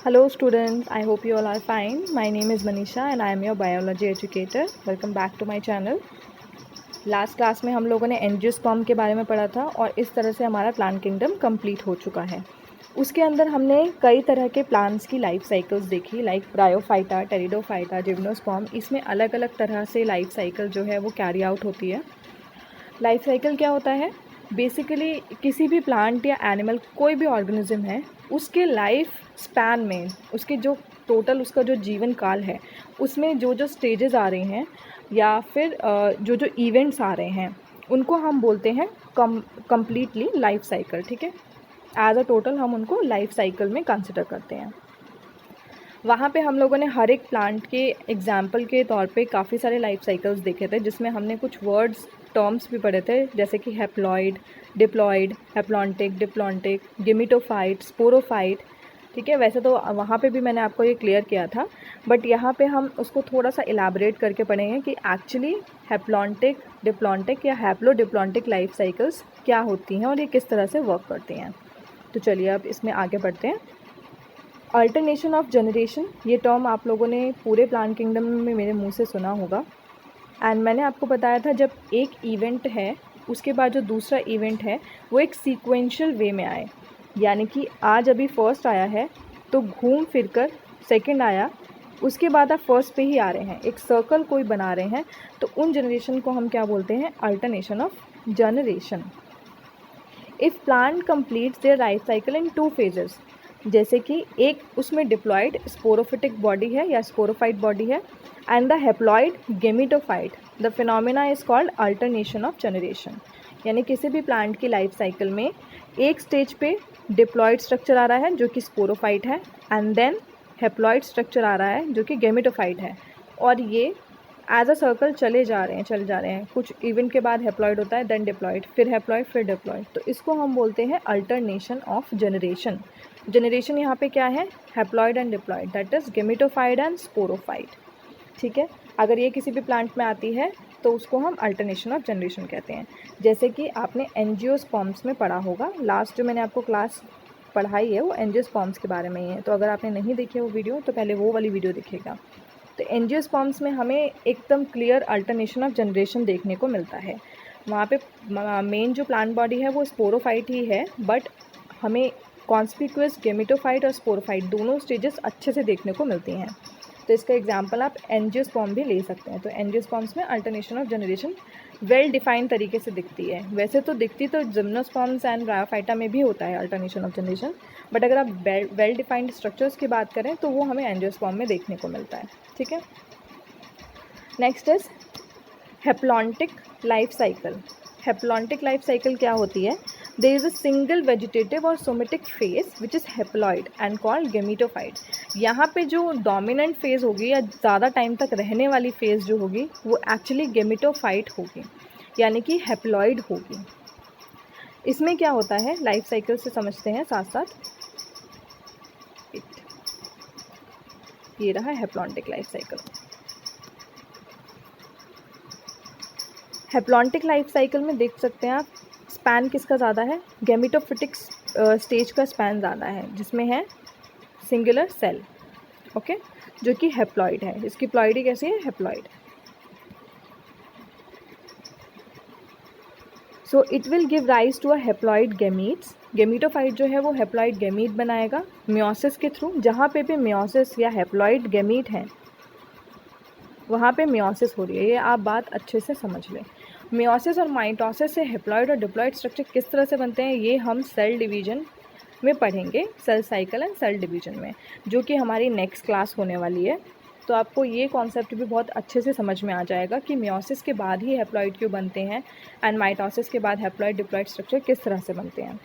Hello students, I hope you all are fine. My name is Manisha and I am your biology educator. Welcome back to my channel. Last class में हम लोगों ने angiosperm के बारे में पढ़ा था और इस तरह से हमारा प्लांट किंगडम कंप्लीट हो चुका है। उसके अंदर हमने कई तरह के प्लांट्स की लाइफ साइकिल्स देखी, लाइक ब्रायोफाइटा, टेरिडोफाइटा, जिम्नोस्पर्म। इसमें अलग अलग तरह से लाइफ साइकिल जो है वो कैरी आउट होती है। लाइफ साइकिल क्या होता है? बेसिकली किसी भी प्लांट या एनिमल, कोई भी ऑर्गेनिज्म है, उसके लाइफ स्पैन में, उसके जो टोटल उसका जो जीवन काल है, उसमें जो जो स्टेजेस आ रहे हैं या फिर जो जो इवेंट्स आ रहे हैं, उनको हम बोलते हैं कम्प्लीटली लाइफ साइकिल। ठीक है, एज अ टोटल हम उनको लाइफ साइकिल में कंसिडर करते हैं। वहाँ पे हम लोगों ने हर एक प्लांट के एग्जाम्पल के तौर पे काफ़ी सारे लाइफ साइकिल्स देखे थे, जिसमें हमने कुछ वर्ड्स, टर्म्स भी पढ़े थे, जैसे कि haploid, diploid, haplontic, diplontic, gametophyte, sporophyte. ठीक है, वैसे तो वहाँ पे भी मैंने आपको ये क्लियर किया था, बट यहाँ पे हम उसको थोड़ा सा इलाबरेट करके पढ़ेंगे कि एक्चुअली हैप्लॉन्टिक, डिप्लॉन्टिक या हैप्लोडिप्लॉन्टिक लाइफ साइकिल्स क्या होती हैं और ये किस तरह से वर्क करती हैं। तो चलिए अब इसमें आगे बढ़ते हैं। अल्टरनेशन ऑफ जनरेशन, ये टर्म आप लोगों ने पूरे प्लांट किंगडम में मेरे मुंह से सुना होगा। एंड मैंने आपको बताया था, जब एक इवेंट है उसके बाद जो दूसरा इवेंट है वो एक सीक्वेंशियल वे में आए, यानी कि आज अभी फर्स्ट आया है तो घूम फिर कर सेकेंड आया, उसके बाद आप फर्स्ट पे ही आ रहे हैं, एक सर्कल कोई बना रहे हैं, तो उन जनरेशन को हम क्या बोलते हैं? Alternation of generation. If plant completes their life cycle in 2 phases, जैसे कि एक उसमें डिप्लॉइड स्पोरोफिटिक बॉडी है या स्पोरोफाइट बॉडी है, and the haploid gametophyte, the phenomena is called alternation of generation. यानी किसी भी प्लांट की लाइफ साइकिल में एक स्टेज पे डिप्लॉइड स्ट्रक्चर आ रहा है जो कि स्पोरोफाइट है, एंड देन हैप्लॉइड स्ट्रक्चर आ रहा है जो कि गेमिटोफाइट है, और ये एज अ सर्कल चले जा रहे हैं। कुछ इवेंट के बाद हैप्लॉइड होता है, देन डिप्लॉइड, फिर हैप्लॉइड, फिर डिप्लॉइड। तो इसको हम बोलते हैं अल्टरनेशन ऑफ जनरेशन। जनरेशन यहाँ पे क्या है? Haploid and diploid, that is gametophyte and sporophyte. ठीक है, अगर ये किसी भी प्लांट में आती है तो उसको हम अल्टरनेशन ऑफ जनरेशन कहते हैं। जैसे कि आपने एंजियोस्पर्म्स में पढ़ा होगा, लास्ट जो मैंने आपको क्लास पढ़ाई है वो एंजियोस्पर्म्स के बारे में ही है, तो अगर आपने नहीं देखी वो वीडियो तो पहले वो वाली वीडियो देखिएगा। तो एंजियोस्पर्म्स में हमें एकदम क्लियर अल्टरनेशन ऑफ जनरेशन देखने को मिलता है। वहाँ पे मेन जो प्लांट बॉडी है वो स्पोरोफाइट ही है, बट हमें कॉन्स्पिक्यूअस गेमिटोफाइट और स्पोरोफाइट दोनों स्टेजेस अच्छे से देखने को मिलती हैं। तो इसका एग्जांपल आप एंजियोस्पर्म भी ले सकते हैं। तो एंजियोस्पर्म्स में alternation of generation well defined तरीके से दिखती है। वैसे तो दिखती तो जिम्नोस्पर्म्स एंड ब्रायोफाइटा में भी होता है अल्टरनेशन ऑफ जनरेशन, बट अगर आप वेल डिफाइंड स्ट्रक्चर्स की बात करें तो वो हमें एंजियोस्पर्म में देखने को मिलता है। ठीक है, next is haplontic life cycle. Haplontic life cycle क्या होती है? There is a single vegetative और somatic phase which is haploid and called gametophyte. यहाँ पे जो डोमिनेंट फेज होगी या ज़्यादा टाइम तक रहने वाली फेज जो होगी वो एक्चुअली गेमिटोफाइट होगी, यानी कि हैप्लॉइड होगी। इसमें क्या होता है, लाइफ साइकिल से समझते हैं साथ साथ। ये रहा haplontic life cycle. Haplontic life cycle में देख सकते हैं आप, स्पैन किसका ज़्यादा है? गेमिटोफिटिक स्टेज का स्पैन ज़्यादा है, जिसमें है सिंगुलर सेल, ओके, जो कि हैप्लॉइड है। इसकी प्लॉइडी कैसी है? Haploid. So it will give rise to a haploid gametes. Gametophyte जो है वो हैप्लॉइड गैमीट बनाएगा मियोसिस के थ्रू। जहाँ पे भी मियोसिस या हैप्लॉइड गैमीट हैं वहाँ पे मियोसिस हो रही है, ये आप बात अच्छे से समझ लें। मियोसिस और माइटोसिस से हैप्लॉइड और डिप्लॉइड स्ट्रक्चर किस तरह से बनते हैं ये हम सेल डिवीजन में पढ़ेंगे, cell cycle and cell division में, जो कि हमारी नेक्स्ट क्लास होने वाली है। तो आपको ये कॉन्सेप्ट भी बहुत अच्छे से समझ में आ जाएगा कि मियोसिस के बाद ही हैप्लॉइड क्यों बनते हैं एंड माइटोसिस के बाद हैप्लॉइड डिप्लॉइड स्ट्रक्चर किस तरह से बनते हैं।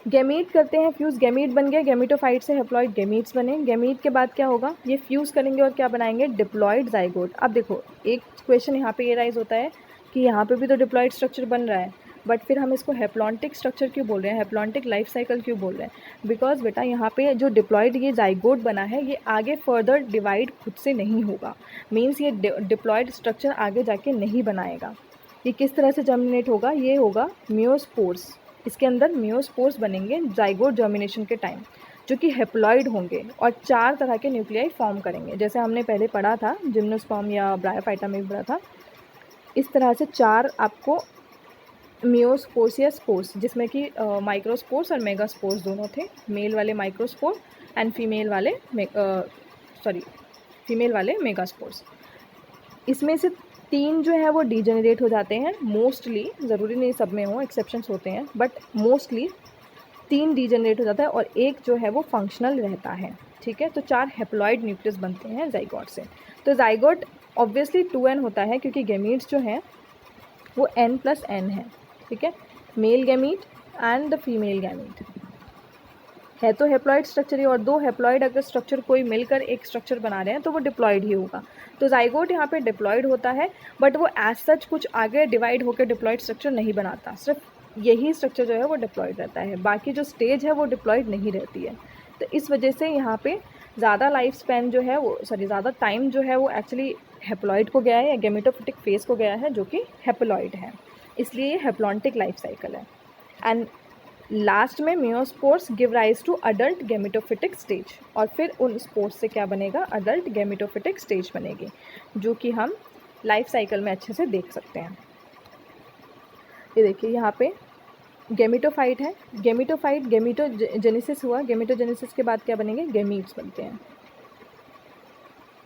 गैमीट करते हैं फ्यूज़, गैमीट बन गया, गैमिटोफाइट से हैप्लॉइड गैमीट्स बने। गैमीट के बाद क्या होगा? ये फ्यूज़ करेंगे और क्या बनाएंगे? Diploid zygote. अब देखो, एक क्वेश्चन यहाँ पे ये राइज होता है कि यहाँ पे भी तो डिप्लॉइड स्ट्रक्चर बन रहा है, बट फिर हम इसको हैप्लॉन्टिक स्ट्रक्चर क्यों बोल रहे हैं, हैप्लॉन्टिक लाइफ साइकिल क्यों बोल रहे हैं? बिकॉज बेटा यहाँ पे जो डिप्लॉइड ये जाइगोट बना है ये आगे फर्दर डिवाइड खुद से नहीं होगा, मीन्स ये डिप्लॉइड स्ट्रक्चर आगे जाके नहीं बनाएगा। ये किस तरह से जर्मिनेट होगा? ये होगा मियोस्पोर्स, इसके अंदर मियोस्पोर्स बनेंगे जाइगोट जर्मिनेशन के टाइम, जो कि हेप्लॉइड होंगे और 4 तरह के न्यूक्लियाई फॉर्म करेंगे। जैसे हमने पहले पढ़ा था जिम्नोस्पर्म या ब्रायोफाइटा में भी पढ़ा था, इस तरह से 4 आपको मियोस्पोर्स या स्पोर्स, जिसमें कि माइक्रोस्पोर्स और मेगास्पोर्स दोनों थे। मेल वाले माइक्रोस्पोर एंड फीमेल वाले मेगास्पोर्स। इसमें से 3 जो है वो डीजेनरेट हो जाते हैं मोस्टली, ज़रूरी नहीं सब में हो, एक्सेप्शंस होते हैं, बट मोस्टली 3 डीजेनरेट हो जाता है और एक जो है वो फंक्शनल रहता है। ठीक है, तो 4 हेप्लॉइड न्यूक्लियस बनते हैं जाइगोट से। तो जाइगोट ऑब्वियसली 2n होता है क्योंकि गैमीट्स जो हैं वो n+n है। ठीक है, male gamete and the female gamete है तो हेप्लॉइड स्ट्रक्चर ही, और 2 हेप्लॉइड अगर स्ट्रक्चर कोई मिलकर एक स्ट्रक्चर बना रहे हैं तो वो डिप्लॉइड ही होगा। तो जाइगोट यहाँ पे डिप्लॉइड होता है, बट वो एज सच कुछ आगे डिवाइड होकर डिप्लॉइड स्ट्रक्चर नहीं बनाता, सिर्फ यही स्ट्रक्चर जो है वो डिप्लॉइड रहता है, बाकी जो स्टेज है वो डिप्लॉइड नहीं रहती है। तो इस वजह से यहाँ पे ज़्यादा लाइफ स्पैन जो है वो ज़्यादा टाइम जो है वो एक्चुअली हेप्लॉइड को गया है या गेमेटोफिटिक फेज को गया है, जो कि हेप्लॉइड है, इसलिए ये हेप्लॉन्टिक लाइफ साइकिल है। एंड लास्ट में meiospores give rise to adult gametophytic stage, और फिर उन स्पोर्स से क्या बनेगा, अडल्ट गेमेटोफिटिक स्टेज बनेगी, जो कि हम लाइफ साइकिल में अच्छे से देख सकते हैं। ये देखिए यहाँ पे गेमिटोफाइट है, गेमिटोफाइट गेमिटोजेनेसिस हुआ, गेमिटोजेनेसिस के बाद क्या बनेंगे, गेमीट्स बनते हैं।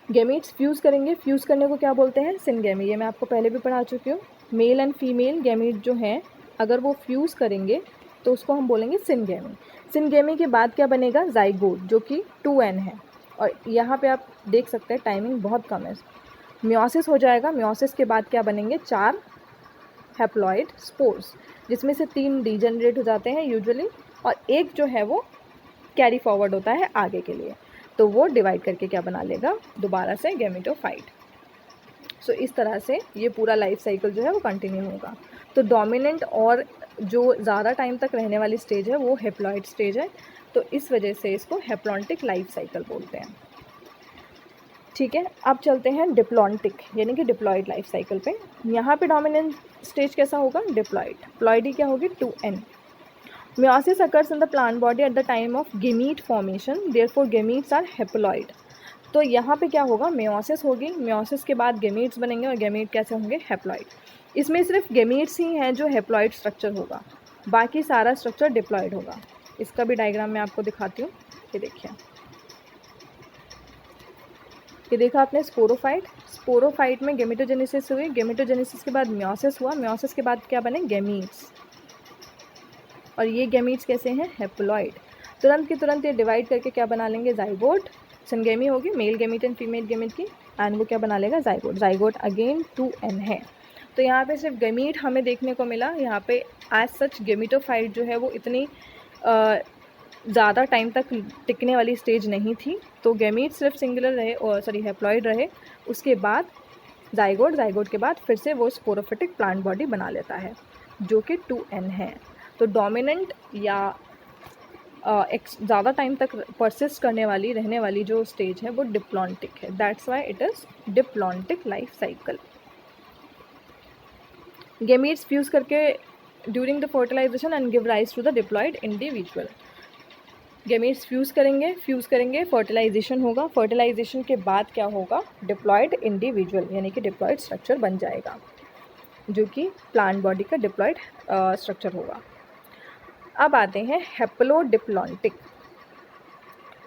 गेमीट्स फ्यूज़ करेंगे, फ्यूज़ करने को क्या बोलते हैं, सिनगेमी, ये मैं आपको पहले भी पढ़ा चुकी हूँ। मेल एंड फीमेल गेमीट जो हैं अगर वो फ्यूज़ करेंगे तो उसको हम बोलेंगे सिनगेमी। सिनगेमी के बाद क्या बनेगा, जाइगोट, जो कि 2n है, और यहाँ पे आप देख सकते हैं टाइमिंग बहुत कम है। मियोसिस हो जाएगा, मियोसिस के बाद क्या बनेंगे, 4 हैप्लॉइड स्पोर्स, जिसमें से 3 डीजेनरेट हो जाते हैं यूजुअली, और एक जो है वो कैरी फॉरवर्ड होता है आगे के लिए, तो वो डिवाइड करके क्या बना लेगा, दोबारा से गेमेटोफाइट। सो इस तरह से ये पूरा लाइफ साइकिल जो है वो कंटिन्यू होगा। तो डोमिनेंट और जो ज़्यादा टाइम तक रहने वाली स्टेज है वो हेप्लॉइड स्टेज है, तो इस वजह से इसको हेप्लॉन्टिक लाइफ साइकिल बोलते हैं। ठीक है, अब चलते हैं डिप्लॉन्टिक यानी कि डिप्लॉइड लाइफ साइकिल पे। यहाँ पे डोमिनेंट स्टेज कैसा होगा, डिप्लॉइड। प्लॉइडी क्या होगी, 2n। Meiosis occurs in the plant body at the time of gamete formation, therefore gametes are haploid। तो यहाँ पे क्या होगा, मेयोसिस होगी, मेयोसिस के बाद गेमीट्स बनेंगे और गेमीट कैसे होंगे, हैप्लॉइड। इसमें सिर्फ गेमीट्स ही हैं जो हैप्लॉइड स्ट्रक्चर होगा, बाकी सारा स्ट्रक्चर डिप्लॉइड होगा। इसका भी डायग्राम मैं आपको दिखाती हूँ। ये देखिए, ये देखा आपने स्पोरोफाइट, स्पोरोफाइट में गेमेटोजेनेसिस हुई, गेमेटोजेनेसिस के बाद मेयोसिस हुआ, मेयोसिस के बाद क्या बने, गेमीट्स, और ये गेमीट्स कैसे हैं, हैप्लॉइड। तुरंत के तुरंत ये डिवाइड करके क्या बना लेंगे, जाइगोट। सिनगेमी होगी, mail gamete and female gamete की, एंड वो क्या बना लेगा, जाइगोट। जाइगोट अगेन 2n है। तो यहाँ पे सिर्फ गेमीट हमें देखने को मिला, यहाँ पे एज सच गेमिटोफाइट जो है वो इतनी ज़्यादा टाइम तक टिकने वाली स्टेज नहीं थी, तो गेमीट सिर्फ सिंगुलर रहे, और हैप्लॉइड रहे। उसके बाद जाइगोट, जाइगोट के बाद फिर से वो स्पोरोफिटिक प्लांट बॉडी बना लेता है, जो कि 2n है। तो डोमिनेंट या ज़्यादा टाइम तक परसिस्ट करने वाली रहने वाली जो स्टेज है वो डिप्लॉन्टिक है, that's why it is diplontic life cycle. Gametes fuse करके during the fertilisation and give rise to the diploid individual. Gametes fuse करेंगे, फर्टिलाइजेशन होगा, फर्टिलाइजेशन के बाद क्या होगा, डिप्लॉइड इंडिविजुअल यानी कि डिप्लॉइड स्ट्रक्चर बन जाएगा, जो कि प्लांट बॉडी का डिप्लॉइड स्ट्रक्चर होगा। अब आते हैं हैप्लोडिप्लॉन्टिक।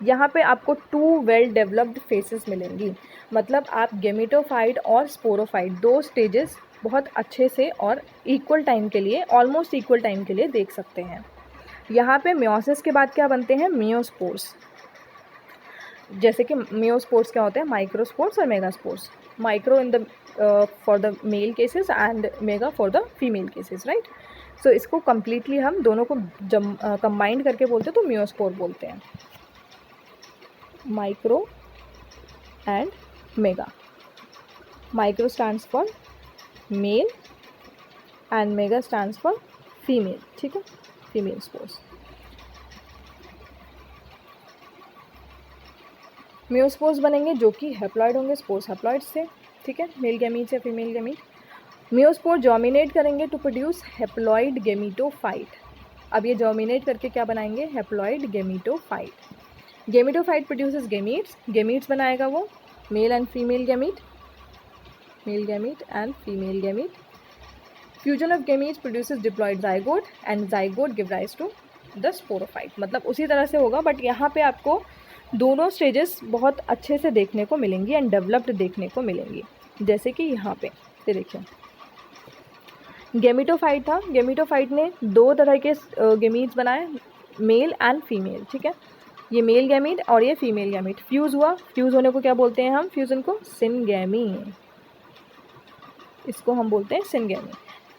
यहाँ पे आपको 2 वेल डेवलप्ड फेसेस मिलेंगी, मतलब आप गेमिटोफाइट और स्पोरोफाइट 2 स्टेजेस बहुत अच्छे से और इक्वल टाइम के लिए, ऑलमोस्ट इक्वल टाइम के लिए देख सकते हैं। यहाँ पे मियोसिस के बाद क्या बनते हैं, मियोस्पोर्स। जैसे कि मियोस्पोर्स क्या होते हैं, माइक्रोस्पोर्स और megaspores. Micro in the for the male cases and mega for the female cases, right. So इसको कम्प्लीटली हम दोनों को कंबाइंड करके बोलते हैं तो मियोस्पोर बोलते हैं, micro and mega. Micro stands for male and mega stands for female, ठीक है, फीमेल स्पोर्स। मियोस्पोर्स बनेंगे जो कि हैप्लॉइड होंगे, स्पोर्स हैप्लॉइड से, ठीक है, मेल गैमीट या फीमेल गैमीट। मियोस्पोर डोमिनेट करेंगे टू प्रोड्यूस हैप्लॉइड गेमिटोफाइट। अब ये जर्मिनेट करके क्या बनाएंगे, haploid gametophyte. Gametophyte produces gametes, gametes बनाएगा वो male and female gamete, male gamete and female gamete. Fusion of gametes produces diploid zygote and zygote give rise to the sporophyte. मतलब उसी तरह से होगा, बट यहाँ पे आपको दोनों स्टेजेस बहुत अच्छे से देखने को मिलेंगी एंड डेवलप्ड देखने को मिलेंगी। जैसे कि यहाँ पे ये देखिए गेमीटोफाइट था, गेमीटोफाइट ने दो तरह के गेमीट्स बनाए, मेल एंड फीमेल, ठीक है। ये मेल गैमीट और ये फीमेल गैमीट फ्यूज़ हुआ, फ्यूज़ होने को क्या बोलते हैं हम, फ्यूज़न को सिनगैमी, इसको हम बोलते हैं सिनगैमी।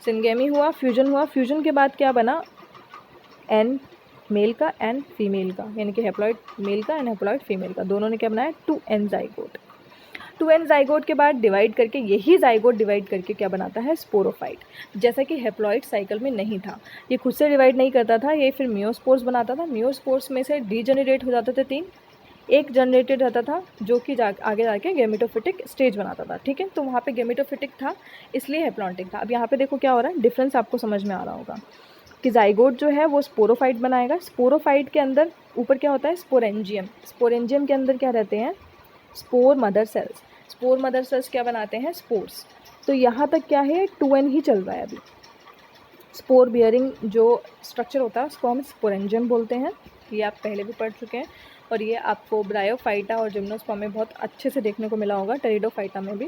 सिनगैमी हुआ, फ्यूजन हुआ, फ्यूजन के बाद क्या बना, एन मेल का एंड फीमेल का, यानी कि हैप्लॉइड मेल का एंड हैप्लॉइड फीमेल का, दोनों ने क्या बनाया, 2n जाइगोट। 2n जाइगोट के बाद डिवाइड करके, यही जाइगोट डिवाइड करके क्या बनाता है, स्पोरोफाइट। जैसा कि हैप्लॉइड साइकिल में नहीं था, ये खुद से डिवाइड नहीं करता था, ये फिर मियोस्पोर्स बनाता था। मियोस्पोर्स में से डीजेनरेट हो जाते थे 3, एक जनरेटेड रहता था जो कि आगे जाके गेमेटोफिटिक स्टेज बनाता था, ठीक है। तो वहाँ पे गेमेटोफिटिक था इसलिए हैप्लॉन्टिक था। अब यहाँ पे देखो क्या हो रहा है, डिफरेंस आपको समझ में आ रहा होगा कि जाइगोट जो है वो स्पोरोफाइट बनाएगा। स्पोरोफाइट के अंदर ऊपर क्या होता है, स्पोरेंजियम। स्पोरेंजियम के अंदर क्या रहते हैं, spore mother cells. Spore mother cells क्या बनाते हैं, स्पोर्स। तो यहाँ तक क्या है, 2n ही चल रहा है अभी। स्पोर बियरिंग जो स्ट्रक्चर होता है उसको हम स्पोरेंजियम बोलते हैं, ये आप पहले भी पढ़ चुके हैं, और ये आपको ब्रायोफाइटा और जिम्नोस्पर्म में बहुत अच्छे से देखने को मिला होगा, टेरिडोफाइटा में भी।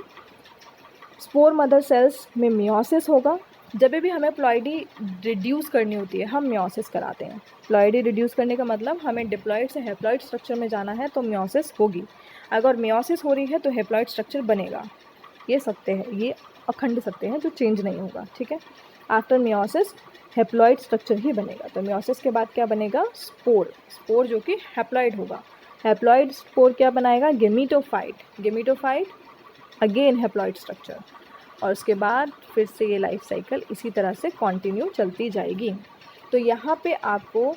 स्पोर मदर सेल्स में मियोसिस होगा। जब भी हमें प्लॉइडी रिड्यूस करनी होती है हम मियोसिस कराते हैं। प्लॉइडी रिड्यूस करने का मतलब हमें डिप्लॉइड से हैप्लॉइड स्ट्रक्चर में जाना है तो मियोसिस होगी। अगर मियोसिस हो रही है तो हैप्लॉइड स्ट्रक्चर बनेगा। ये सत्य है, ये अखंड सत्य है जो चेंज नहीं होगा, ठीक है। आफ्टर मियोसिस हैप्लॉइड स्ट्रक्चर ही बनेगा। तो मियोसिस के बाद क्या बनेगा, स्पोर। स्पोर जो कि हैप्लॉइड होगा। हैप्लॉइड स्पोर क्या बनाएगा, gametophyte. Gametophyte again haploid structure, और उसके बाद फिर से ये लाइफ साइकिल इसी तरह से कंटिन्यू चलती जाएगी। तो यहाँ पे आपको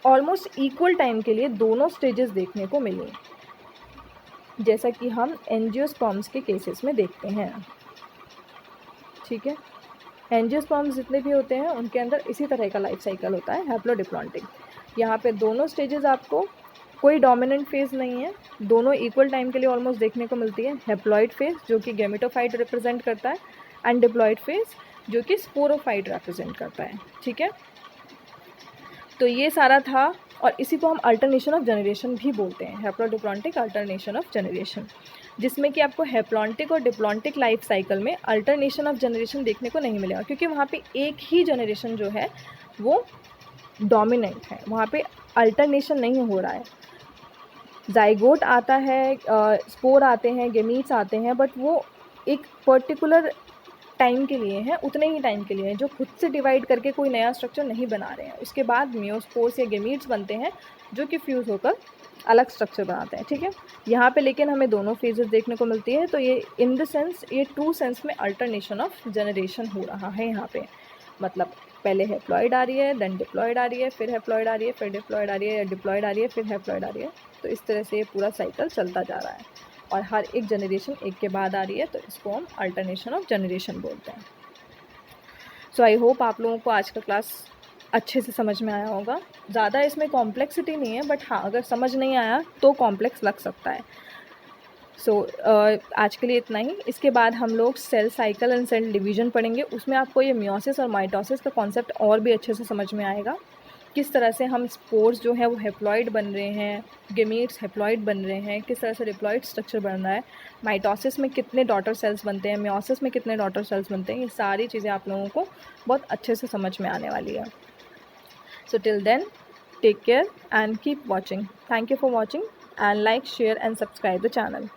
ऑलमोस्ट इक्वल टाइम के लिए दोनों स्टेजेस देखने को मिली, जैसा कि हम एंजियोस्पर्म्स के केसेस में देखते हैं, ठीक है। एंजियोस्पर्म्स जितने भी होते हैं उनके अंदर इसी तरह का लाइफ साइकिल होता है, हैप्लोडिप्लॉन्टिक। यहाँ पे दोनों स्टेजेस आपको कोई डोमिनेंट फेज़ नहीं है, दोनों इक्वल टाइम के लिए ऑलमोस्ट देखने को मिलती है। हैप्लॉइड फेज़ जो कि गेमेटोफाइट रिप्रेजेंट करता है, एंड डिप्लॉइड फेज़ जो कि स्पोरोफाइट रिप्रेजेंट करता है, ठीक है। तो ये सारा था, और इसी को हम अल्टरनेशन ऑफ जनरेशन भी बोलते हैं, हैप्लोडिप्लॉन्टिक अल्टरनेशन ऑफ जनरेशन, जिसमें कि आपको हैप्लॉन्टिक और डिप्लॉन्टिक लाइफ साइकिल में अल्टरनेशन ऑफ जनरेशन देखने को नहीं मिलेगा, क्योंकि वहाँ पे एक ही जनरेशन जो है वो डोमिनेंट है, वहाँ पे अल्टरनेशन नहीं हो रहा है। जाइगोट आता है, स्पोर आते हैं, गेमीट्स आते हैं, बट वो एक पर्टिकुलर टाइम के लिए हैं, उतने ही टाइम के लिए हैं, जो खुद से डिवाइड करके कोई नया स्ट्रक्चर नहीं बना रहे हैं। उसके बाद मियोस्पोर्स या गेमीट्स बनते हैं जो कि फ्यूज़ होकर अलग स्ट्रक्चर बनाते हैं, ठीक है। यहाँ पे लेकिन हमें दोनों फेजेस देखने को मिलती है, तो ये इन द सेंस, ये ट्रू सेंस में अल्टरनेशन ऑफ जनरेशन हो रहा है यहाँ पे। मतलब पहले हैप्लॉइड आ रही है, देन डिप्लॉइड आ रही है, फिर हैप्लॉइड आ रही है, फिर डिप्लॉइड आ रही है, या डिप्लॉइड आ रही है, फिर हैप्लॉइड आ रही है। तो इस तरह से ये पूरा साइकिल चलता जा रहा है, और हर एक जनरेशन एक के बाद आ रही है, तो इसको हम अल्टरनेशन ऑफ जनरेशन बोलते हैं। सो आई होप आप लोगों को आज का क्लास अच्छे से समझ में आया होगा। ज़्यादा इसमें कॉम्प्लेक्सिटी नहीं है, बट हाँ अगर समझ नहीं आया तो कॉम्प्लेक्स लग सकता है। सो आज के लिए इतना ही। इसके बाद हम लोग cell cycle and cell division पढ़ेंगे, उसमें आपको ये मियोसिस और माइटोसिस का कॉन्सेप्ट और भी अच्छे से समझ में आएगा। किस तरह से हम स्पोर्स जो है वो हैप्लॉइड बन रहे हैं, गेमीट्स हैप्लॉइड बन रहे हैं, किस तरह से डिप्लॉइड स्ट्रक्चर बन रहा है, माइटोसिस में कितने डॉटर सेल्स बनते हैं, मियोसिस में कितने डॉटर सेल्स बनते हैं, ये सारी चीज़ें आप लोगों को बहुत अच्छे से समझ में आने वाली है। So till then take care and keep watching. Thank you for watching, and like, share and subscribe the channel.